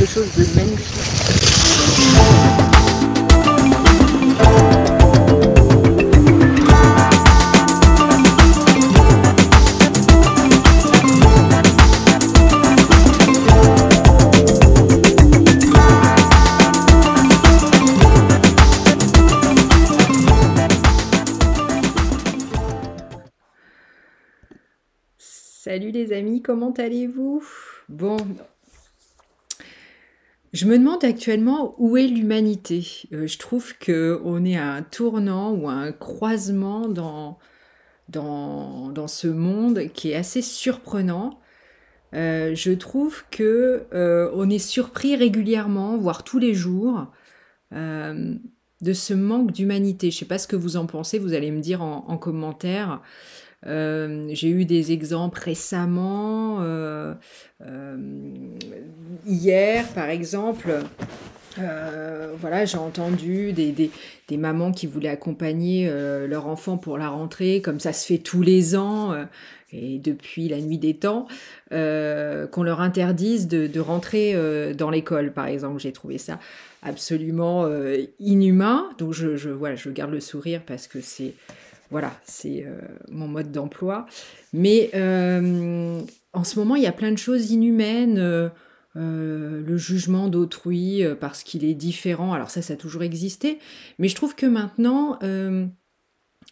quelque chose de magnifique. Salut les amis, comment allez-vous? Bon, je me demande actuellement où est l'humanité. Je trouve qu'on est à un tournant ou à un croisement dans ce monde qui est assez surprenant. Je trouve que on est surpris régulièrement, voire tous les jours, euh, de ce manque d'humanité. Je ne sais pas ce que vous en pensez, vous allez me dire en commentaire. J'ai eu des exemples récemment, euh, hier par exemple, voilà, j'ai entendu des mamans qui voulaient accompagner leur enfant pour la rentrée, comme ça se fait tous les ans, et depuis la nuit des temps, qu'on leur interdise de rentrer dans l'école, par exemple. J'ai trouvé ça absolument inhumain, donc voilà, je garde le sourire parce que c'est voilà, c'est mon mode d'emploi. Mais en ce moment, il y a plein de choses inhumaines. Le jugement d'autrui parce qu'il est différent. Alors ça a toujours existé. Mais je trouve que maintenant,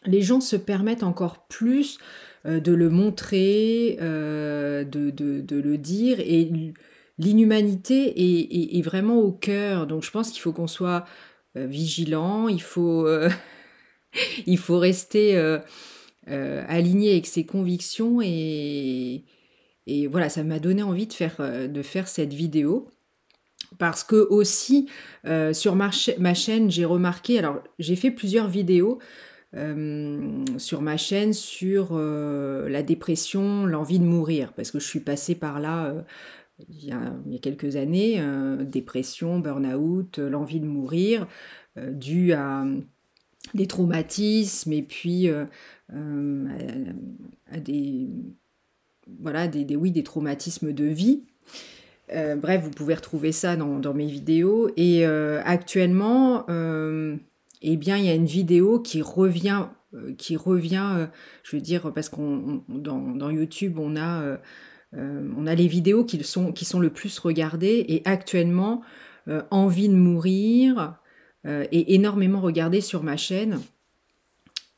les gens se permettent encore plus de le montrer, de le dire. Et l'inhumanité est vraiment au cœur. Donc je pense qu'il faut qu'on soit vigilant. Il faut rester aligné avec ses convictions et voilà, ça m'a donné envie de faire cette vidéo. Parce que aussi, sur ma chaîne, j'ai remarqué, alors j'ai fait plusieurs vidéos sur ma chaîne sur la dépression, l'envie de mourir, parce que je suis passée par là il y a quelques années, dépression, burn-out, l'envie de mourir, due à des traumatismes et puis à des, voilà, oui, des traumatismes de vie. Bref, vous pouvez retrouver ça dans mes vidéos. Et actuellement, eh bien, il y a une vidéo qui revient, je veux dire, parce dans YouTube, on a les vidéos qui sont le plus regardées. Et actuellement, Envie de mourir est énormément regardée sur ma chaîne.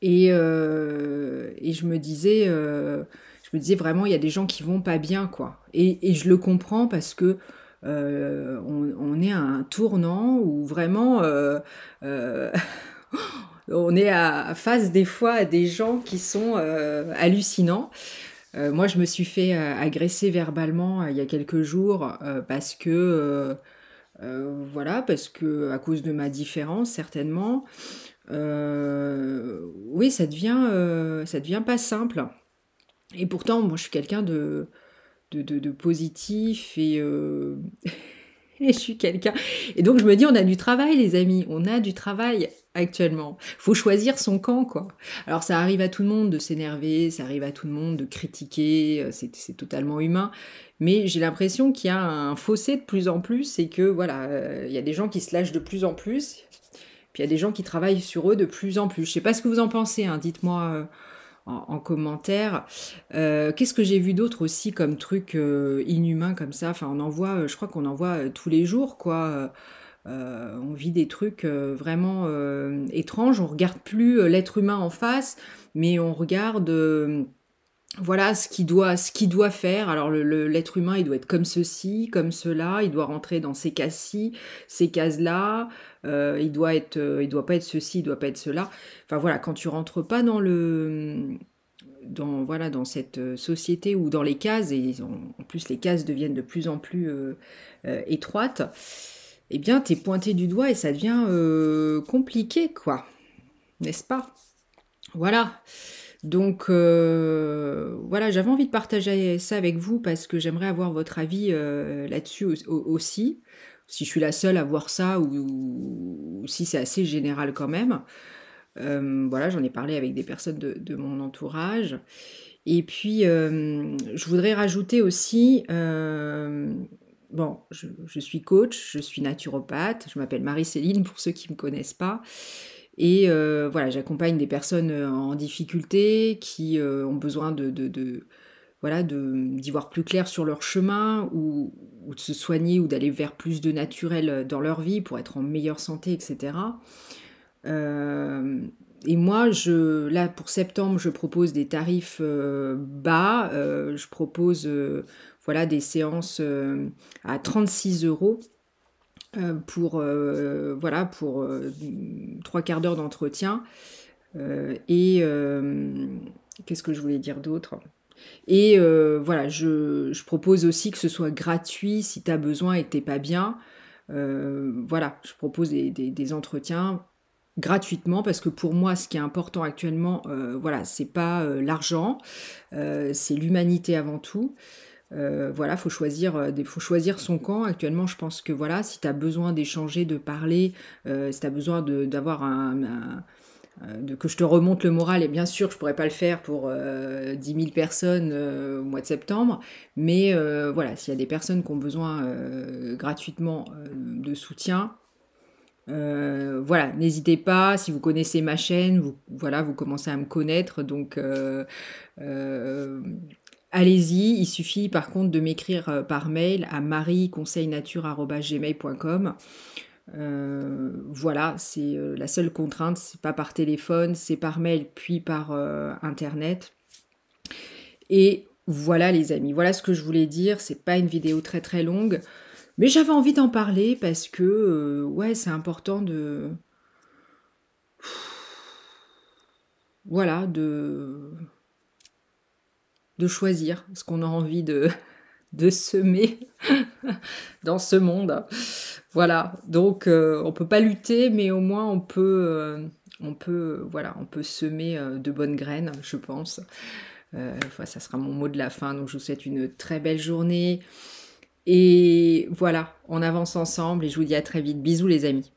Et je me disais vraiment, il y a des gens qui vont pas bien, quoi. Et je le comprends parce que on est à un tournant où vraiment euh, on est face des fois à des gens qui sont hallucinants. Moi, je me suis fait agresser verbalement il y a quelques jours parce que voilà, parce que à cause de ma différence, certainement. Oui, ça devient pas simple. Et pourtant, moi, je suis quelqu'un de positif et je suis quelqu'un. Et donc, je me dis, on a du travail, les amis. On a du travail actuellement. Faut choisir son camp, quoi. Alors, ça arrive à tout le monde de s'énerver, ça arrive à tout le monde de critiquer, c'est totalement humain. Mais j'ai l'impression qu'il y a un fossé de plus en plus et que, voilà, il y a des gens qui se lâchent de plus en plus. Puis il y a des gens qui travaillent sur eux de plus en plus. Je sais pas ce que vous en pensez, hein, dites-moi en commentaire. Qu'est-ce que j'ai vu d'autre aussi comme truc inhumain comme ça? Enfin, on en voit, je crois qu'on en voit tous les jours, quoi. On vit des trucs vraiment étranges. On regarde plus l'être humain en face, mais on regarde voilà ce qu'il doit faire. Alors l'être humain, il doit être comme ceci, comme cela, il doit rentrer dans ces cases-ci, ces cases-là, il doit pas être ceci, il doit pas être cela. Enfin voilà, quand tu rentres pas dans cette société ou dans les cases, et en plus les cases deviennent de plus en plus étroites, eh bien t'es pointé du doigt et ça devient compliqué, quoi, n'est-ce pas? Voilà. Donc voilà, j'avais envie de partager ça avec vous parce que j'aimerais avoir votre avis là-dessus aussi. Si je suis la seule à voir ça ou si c'est assez général quand même. Voilà, j'en ai parlé avec des personnes de mon entourage. Et puis, je voudrais rajouter aussi bon, je suis coach, je suis naturopathe, je m'appelle Marie-Céline pour ceux qui ne me connaissent pas. Et voilà, j'accompagne des personnes en difficulté qui ont besoin voilà, d'y voir plus clair sur leur chemin ou de se soigner ou d'aller vers plus de naturel dans leur vie pour être en meilleure santé, etc. Euh, et moi, là, pour septembre, je propose des tarifs bas. Je propose voilà, des séances à 36 euros voilà, pour 3 quarts d'heure d'entretien. Et qu'est-ce que je voulais dire d'autre? Et voilà, je propose aussi que ce soit gratuit si tu as besoin et que t'es pas bien. Voilà, je propose des entretiens gratuitement parce que pour moi, ce qui est important actuellement, voilà, c'est pas l'argent, c'est l'humanité avant tout. Voilà, faut choisir son camp. Actuellement, je pense que voilà, si tu as besoin d'échanger, de parler, si tu as besoin d'avoir que je te remonte le moral, et bien sûr, je pourrais pas le faire pour 10 000 personnes au mois de septembre, mais voilà, s'il y a des personnes qui ont besoin gratuitement de soutien, voilà, n'hésitez pas. Si vous connaissez ma chaîne, voilà, vous commencez à me connaître, donc euh, allez-y. Il suffit par contre de m'écrire par mail à marieconseilnature@gmail.com. Voilà, c'est la seule contrainte, c'est pas par téléphone, c'est par mail puis par internet. Et voilà les amis, voilà ce que je voulais dire. C'est pas une vidéo très très longue, mais j'avais envie d'en parler parce que ouais, c'est important voilà de choisir ce qu'on a envie de semer dans ce monde. Voilà, donc on peut pas lutter, mais au moins voilà, on peut semer de bonnes graines, je pense. Enfin, ça sera mon mot de la fin, donc je vous souhaite une très belle journée. Et voilà, on avance ensemble et je vous dis à très vite. Bisous les amis.